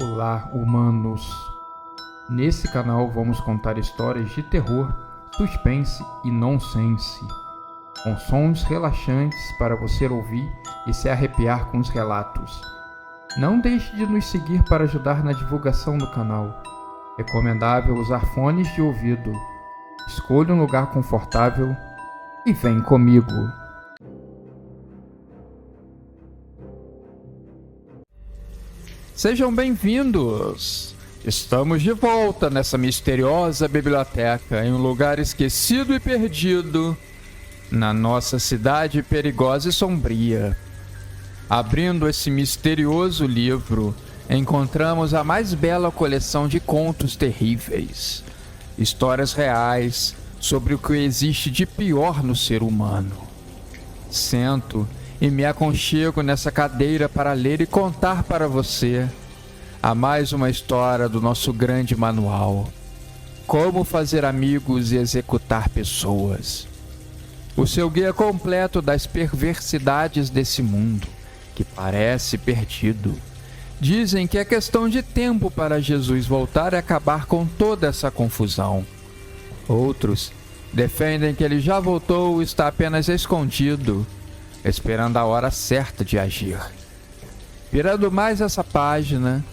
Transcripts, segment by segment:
Olá, humanos! Nesse canal vamos contar histórias de terror, suspense e nonsense, com sons relaxantes para você ouvir e se arrepiar com os relatos. Não deixe de nos seguir para ajudar na divulgação do canal. Recomendável usar fones de ouvido. Escolha um lugar confortável e vem comigo. Sejam bem-vindos! Estamos de volta nessa misteriosa biblioteca em um lugar esquecido e perdido na nossa cidade perigosa e sombria. Abrindo esse misterioso livro, encontramos a mais bela coleção de contos terríveis, histórias reais sobre o que existe de pior no ser humano. Sento e me aconchego nessa cadeira para ler e contar para você a mais uma história do nosso grande manual: Como Fazer Amigos e Executar Pessoas. O seu guia completo das perversidades desse mundo, que parece perdido. Dizem que é questão de tempo para Jesus voltar e acabar com toda essa confusão. Outros defendem que ele já voltou e está apenas escondido, esperando a hora certa de agir. Virando mais essa página,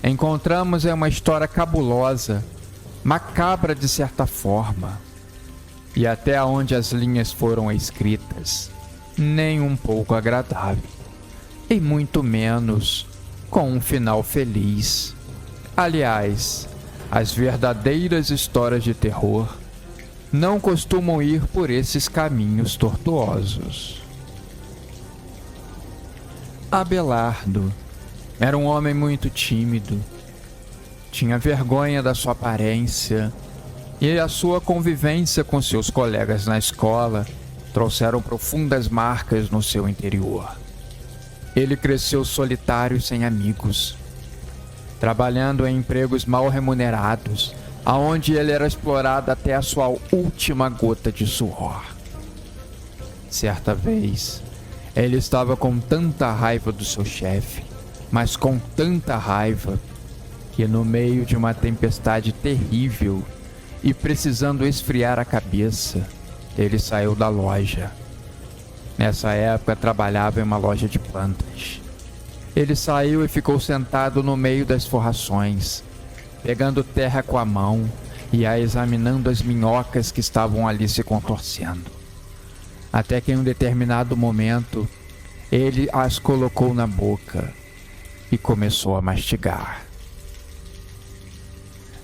encontramos uma história cabulosa, macabra de certa forma, e até onde as linhas foram escritas, nem um pouco agradável, e muito menos com um final feliz. Aliás, as verdadeiras histórias de terror não costumam ir por esses caminhos tortuosos. Abelardo era um homem muito tímido. Tinha vergonha da sua aparência e a sua convivência com seus colegas na escola trouxeram profundas marcas no seu interior. Ele cresceu solitário e sem amigos, trabalhando em empregos mal remunerados, aonde ele era explorado até a sua última gota de suor. Certa vez, ele estava com tanta raiva do seu chefe, mas com tanta raiva, que no meio de uma tempestade terrível e precisando esfriar a cabeça, ele saiu da loja. Nessa época trabalhava em uma loja de plantas. Ele saiu e ficou sentado no meio das forrações, pegando terra com a mão e examinando as minhocas que estavam ali se contorcendo. Até que em um determinado momento, ele as colocou na boca e começou a mastigar.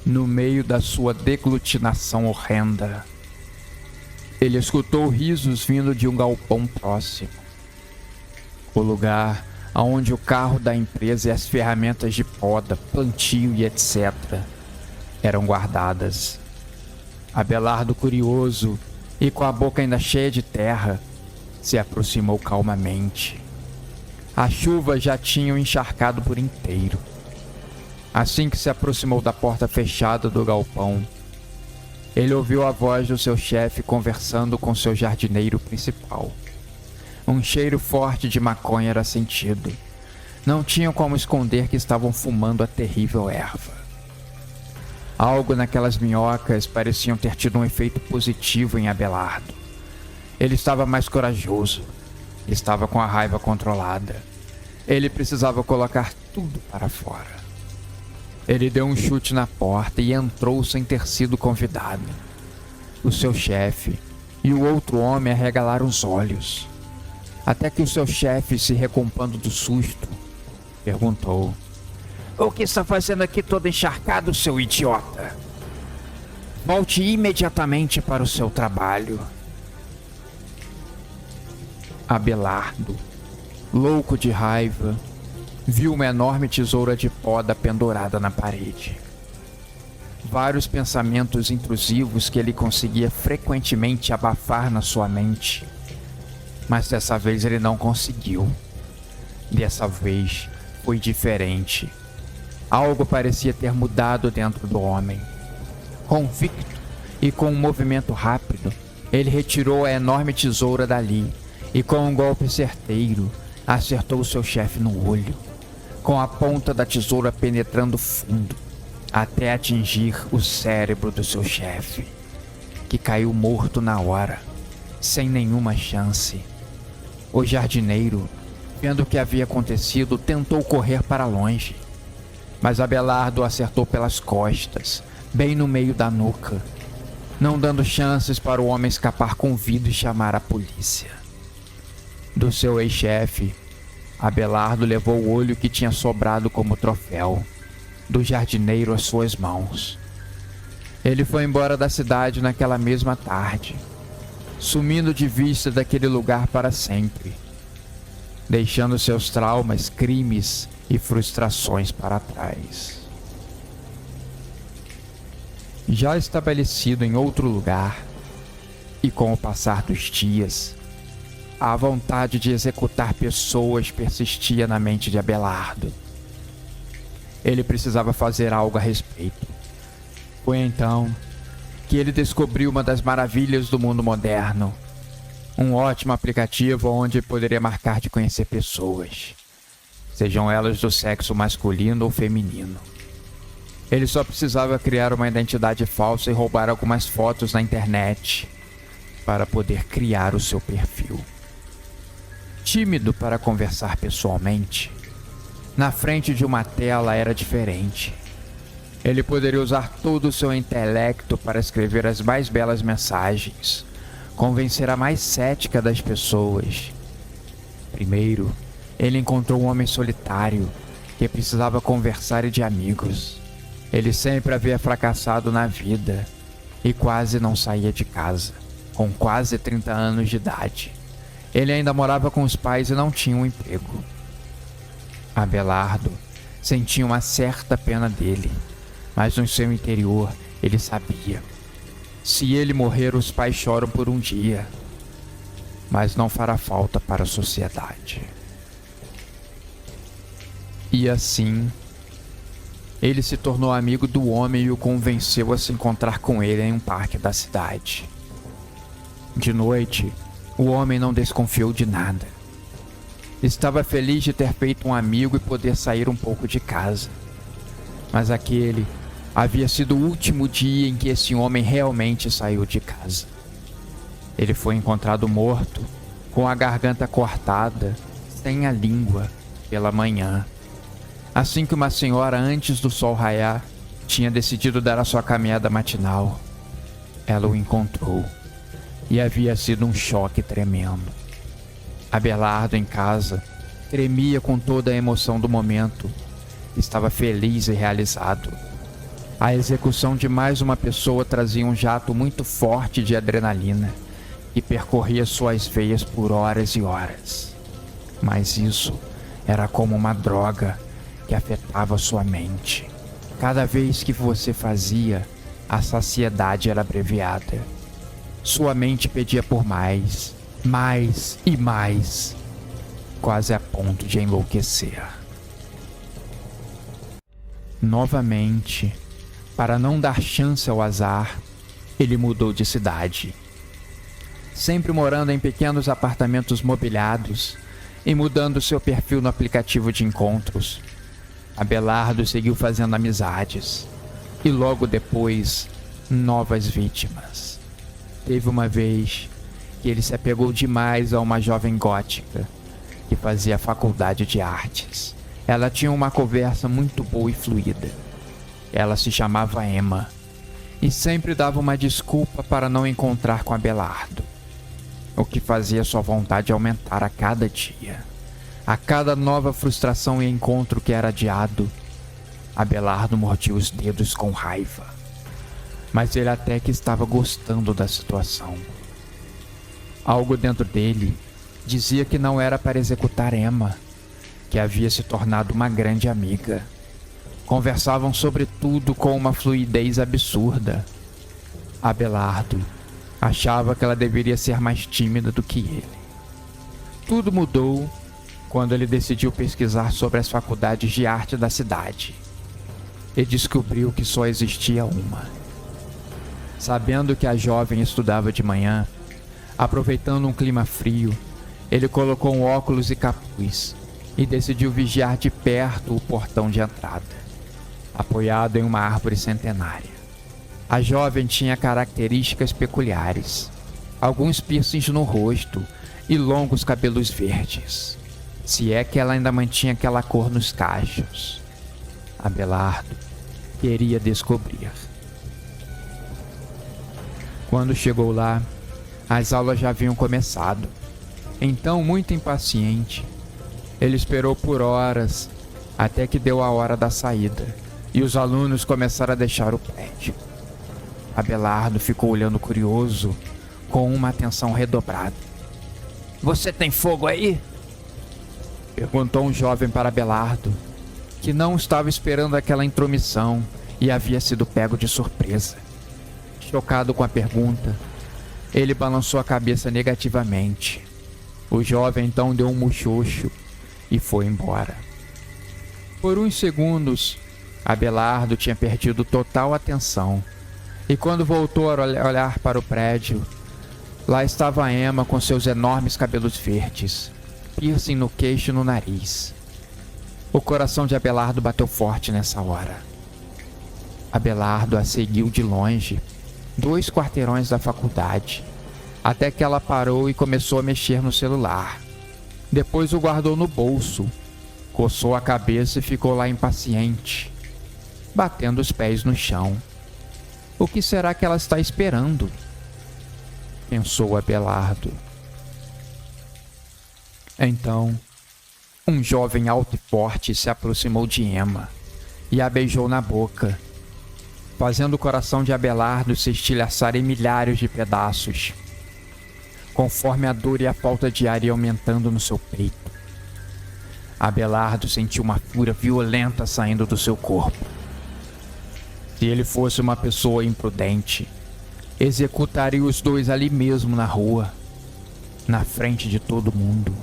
No meio da sua deglutinação horrenda, ele escutou risos vindo de um galpão próximo. O lugar onde o carro da empresa e as ferramentas de poda, plantio e etc. eram guardadas. Abelardo, curioso e com a boca ainda cheia de terra, se aproximou calmamente. A chuva já tinha o encharcado por inteiro. Assim que se aproximou da porta fechada do galpão, ele ouviu a voz do seu chefe conversando com seu jardineiro principal. Um cheiro forte de maconha era sentido. Não tinham como esconder que estavam fumando a terrível erva. Algo naquelas minhocas pareciam ter tido um efeito positivo em Abelardo. Ele estava mais corajoso. Estava com a raiva controlada. Ele precisava colocar tudo para fora. Ele deu um chute na porta e entrou sem ter sido convidado. O seu chefe e o outro homem arregalaram os olhos. Até que o seu chefe, se recompondo do susto, perguntou: "O que está fazendo aqui todo encharcado, seu idiota? Volte imediatamente para o seu trabalho." Abelardo, louco de raiva, viu uma enorme tesoura de poda pendurada na parede. Vários pensamentos intrusivos que ele conseguia frequentemente abafar na sua mente. Mas dessa vez ele não conseguiu. Dessa vez foi diferente. Algo parecia ter mudado dentro do homem. Convicto e com um movimento rápido, ele retirou a enorme tesoura dali e com um golpe certeiro, acertou seu chefe no olho. com a ponta da tesoura penetrando fundo, até atingir o cérebro do seu chefe, que caiu morto na hora, sem nenhuma chance. O jardineiro, vendo o que havia acontecido, tentou correr para longe, mas Abelardo o acertou pelas costas, bem no meio da nuca, não dando chances para o homem escapar com vida e chamar a polícia. Do seu ex-chefe, Abelardo levou o olho que tinha sobrado como troféu, do jardineiro às suas mãos. Ele foi embora da cidade naquela mesma tarde, sumindo de vista daquele lugar para sempre, deixando seus traumas, crimes e frustrações para trás. Já estabelecido em outro lugar, e com o passar dos dias, a vontade de executar pessoas persistia na mente de Abelardo. Ele precisava fazer algo a respeito. Foi então que ele descobriu uma das maravilhas do mundo moderno, um ótimo aplicativo onde poderia marcar de conhecer pessoas, sejam elas do sexo masculino ou feminino. Ele só precisava criar uma identidade falsa e roubar algumas fotos na internet para poder criar o seu perfil. Tímido para conversar pessoalmente, na frente de uma tela era diferente. Ele poderia usar todo o seu intelecto para escrever as mais belas mensagens, convencer a mais cética das pessoas. Primeiro, ele encontrou um homem solitário que precisava conversar e de amigos. Ele sempre havia fracassado na vida e quase não saía de casa, com quase 30 anos de idade. Ele ainda morava com os pais e não tinha um emprego. Abelardo sentia uma certa pena dele, mas no seu interior ele sabia: se ele morrer, os pais choram por um dia, mas não fará falta para a sociedade. E assim, ele se tornou amigo do homem e o convenceu a se encontrar com ele em um parque da cidade. De noite, o homem não desconfiou de nada. Estava feliz de ter feito um amigo e poder sair um pouco de casa. Mas aquele havia sido o último dia em que esse homem realmente saiu de casa. Ele foi encontrado morto, com a garganta cortada, sem a língua, pela manhã. Assim que uma senhora, antes do sol raiar, tinha decidido dar a sua caminhada matinal, ela o encontrou. E havia sido um choque tremendo. Abelardo, em casa, tremia com toda a emoção do momento. Estava feliz e realizado. A execução de mais uma pessoa trazia um jato muito forte de adrenalina que percorria suas veias por horas e horas. Mas isso era como uma droga que afetava sua mente. Cada vez que você fazia, a saciedade era abreviada. Sua mente pedia por mais, mais e mais, quase a ponto de enlouquecer. Novamente, para não dar chance ao azar, ele mudou de cidade. Sempre morando em pequenos apartamentos mobiliados e mudando seu perfil no aplicativo de encontros, Abelardo seguiu fazendo amizades e logo depois, novas vítimas. Teve uma vez que ele se apegou demais a uma jovem gótica que fazia faculdade de artes. Ela tinha uma conversa muito boa e fluida. Ela se chamava Emma e sempre dava uma desculpa para não encontrar com Abelardo, o que fazia sua vontade aumentar a cada dia. A cada nova frustração e encontro que era adiado, Abelardo mordia os dedos com raiva. Mas ele até que estava gostando da situação. Algo dentro dele dizia que não era para executar Emma, que havia se tornado uma grande amiga. Conversavam sobre tudo com uma fluidez absurda. Abelardo achava que ela deveria ser mais tímida do que ele. Tudo mudou quando ele decidiu pesquisar sobre as faculdades de arte da cidade e descobriu que só existia uma. Sabendo que a jovem estudava de manhã, aproveitando um clima frio, ele colocou um óculos e capuz e decidiu vigiar de perto o portão de entrada, apoiado em uma árvore centenária. A jovem tinha características peculiares, alguns piercings no rosto e longos cabelos verdes, se é que ela ainda mantinha aquela cor nos cachos. Abelardo queria descobrir. Quando chegou lá, as aulas já haviam começado. Então, muito impaciente, ele esperou por horas até que deu a hora da saída e os alunos começaram a deixar o prédio. Abelardo ficou olhando curioso, com uma atenção redobrada. "Você tem fogo aí?" perguntou um jovem para Abelardo, que não estava esperando aquela intromissão e havia sido pego de surpresa. Chocado com a pergunta, ele balançou a cabeça negativamente. O jovem então deu um muxoxo e foi embora. Por uns segundos, Abelardo tinha perdido total atenção, e quando voltou a olhar para o prédio, lá estava Emma com seus enormes cabelos verdes, piercing no queixo e no nariz. O coração de Abelardo bateu forte nessa hora. Abelardo a seguiu de longe, 2 quarteirões da faculdade, até que ela parou e começou a mexer no celular. Depois o guardou no bolso, coçou a cabeça e ficou lá impaciente, batendo os pés no chão. O que será que ela está esperando? Pensou Abelardo. Então, um jovem alto e forte se aproximou de Emma e a beijou na boca, fazendo o coração de Abelardo se estilhaçar em milhares de pedaços, conforme a dor e a falta de ar iam aumentando no seu peito. Abelardo sentiu uma fúria violenta saindo do seu corpo. Se ele fosse uma pessoa imprudente, executaria os dois ali mesmo na rua, na frente de todo mundo.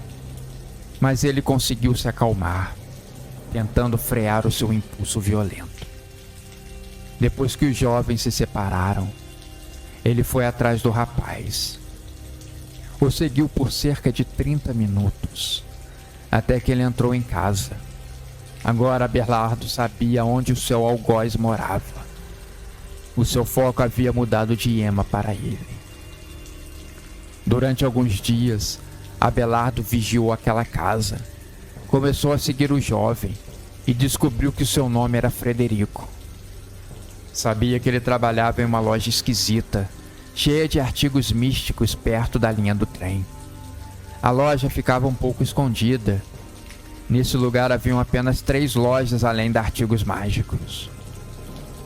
Mas ele conseguiu se acalmar, tentando frear o seu impulso violento. Depois que os jovens se separaram, ele foi atrás do rapaz. O seguiu por cerca de 30 minutos, até que ele entrou em casa. Agora Abelardo sabia onde o seu algoz morava. O seu foco havia mudado de Emma para ele. Durante alguns dias, Abelardo vigiou aquela casa. Começou a seguir o jovem e descobriu que seu nome era Frederico. Sabia que ele trabalhava em uma loja esquisita, cheia de artigos místicos perto da linha do trem. A loja ficava um pouco escondida. Nesse lugar haviam apenas 3 lojas além de artigos mágicos.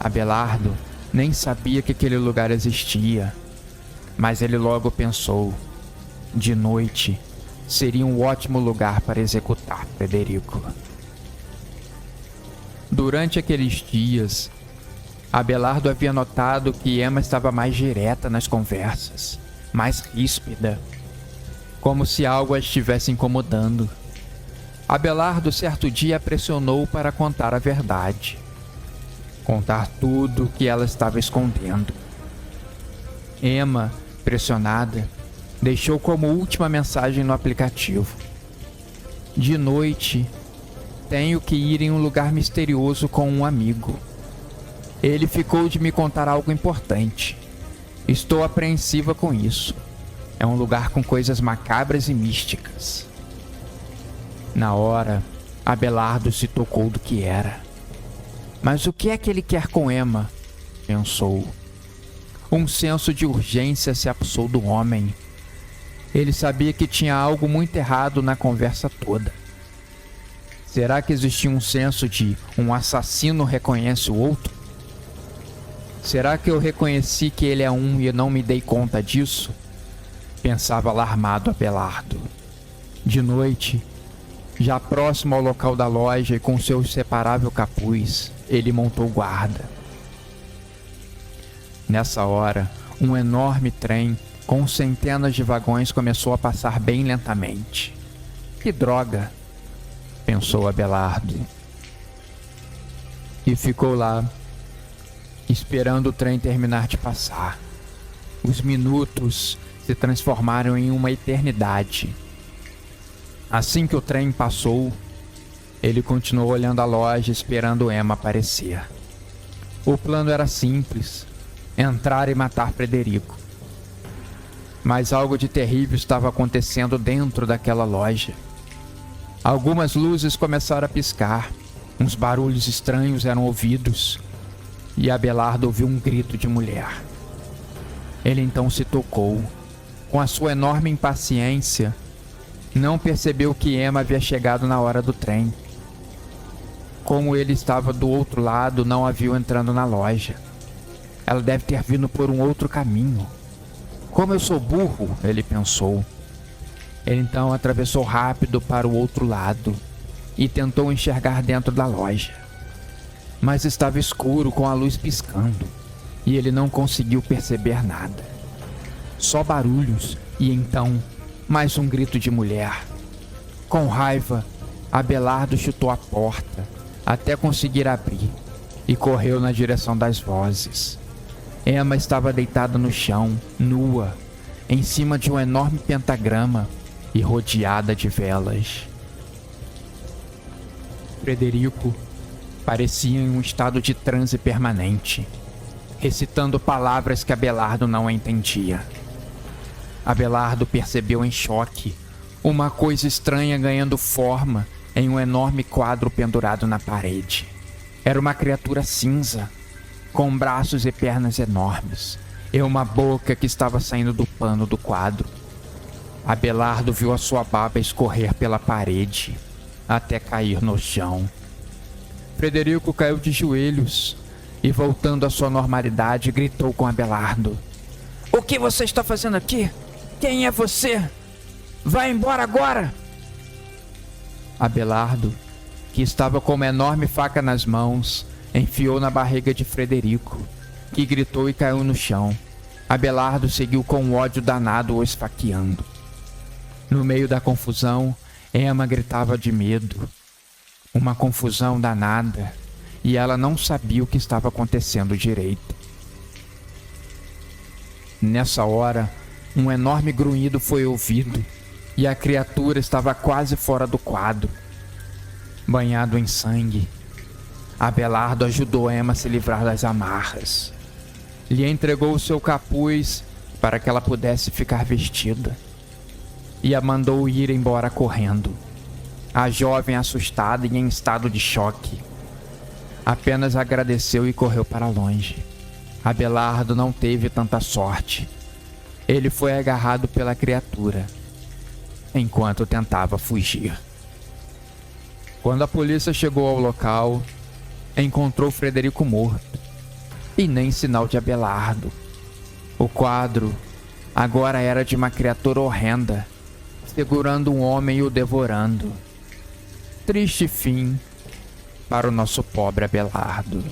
Abelardo nem sabia que aquele lugar existia, mas ele logo pensou: de noite seria um ótimo lugar para executar Frederico. Durante aqueles dias, Abelardo havia notado que Emma estava mais direta nas conversas, mais ríspida, como se algo a estivesse incomodando. Abelardo certo dia a pressionou para contar a verdade, contar tudo o que ela estava escondendo. Emma, pressionada, deixou como última mensagem no aplicativo: de noite, tenho que ir em um lugar misterioso com um amigo. Ele ficou de me contar algo importante. Estou apreensiva com isso. É um lugar com coisas macabras e místicas. Na hora, Abelardo se tocou do que era. Mas o que é que ele quer com Emma? Pensou. Um senso de urgência se apossou do homem. Ele sabia que tinha algo muito errado na conversa toda. Será que existia um senso de um assassino reconhece o outro? Será que eu reconheci que ele é um e não me dei conta disso? Pensava alarmado Abelardo. De noite, já próximo ao local da loja e com seu inseparável capuz, ele montou guarda. Nessa hora, um enorme trem com centenas de vagões começou a passar bem lentamente. Que droga, pensou Abelardo. E ficou lá, esperando o trem terminar de passar. Os minutos se transformaram em uma eternidade. Assim que o trem passou, Ele continuou olhando a loja, esperando Emma aparecer. O plano era simples: entrar e matar Frederico. Mas algo de terrível estava acontecendo dentro daquela loja. Algumas luzes começaram a piscar, uns barulhos estranhos eram ouvidos, e Abelardo ouviu um grito de mulher. Ele então se tocou. Com a sua enorme impaciência, não percebeu que Emma havia chegado na hora do trem. Como ele estava do outro lado, não a viu entrando na loja. Ela deve ter vindo por um outro caminho. Como eu sou burro, ele pensou. Ele então atravessou rápido para o outro lado e tentou enxergar dentro da loja. Mas estava escuro com a luz piscando e ele não conseguiu perceber nada. Só barulhos e então mais um grito de mulher. Com raiva, Abelardo chutou a porta até conseguir abrir e correu na direção das vozes. Emma estava deitada no chão, nua, em cima de um enorme pentagrama e rodeada de velas. Frederico parecia em um estado de transe permanente, recitando palavras que Abelardo não entendia. Abelardo percebeu em choque uma coisa estranha ganhando forma em um enorme quadro pendurado na parede. Era uma criatura cinza, com braços e pernas enormes, e uma boca que estava saindo do pano do quadro. Abelardo viu a sua baba escorrer pela parede, até cair no chão. Frederico caiu de joelhos e, voltando à sua normalidade, gritou com Abelardo: "O que você está fazendo aqui? Quem é você? Vai embora agora!" Abelardo, que estava com uma enorme faca nas mãos, enfiou na barriga de Frederico, que gritou e caiu no chão. Abelardo seguiu com um ódio danado o esfaqueando. No meio da confusão, Emma gritava de medo. Uma confusão danada, e ela não sabia o que estava acontecendo direito. Nessa hora, um enorme grunhido foi ouvido, e a criatura estava quase fora do quadro. Banhado em sangue, Abelardo ajudou Emma a se livrar das amarras. Lhe entregou o seu capuz para que ela pudesse ficar vestida e a mandou ir embora correndo. A jovem, assustada e em estado de choque, apenas agradeceu e correu para longe. Abelardo não teve tanta sorte. Ele foi agarrado pela criatura enquanto tentava fugir. Quando a polícia chegou ao local, encontrou Frederico morto e nem sinal de Abelardo. O quadro agora era de uma criatura horrenda, segurando um homem e o devorando. Triste fim para o nosso pobre Abelardo.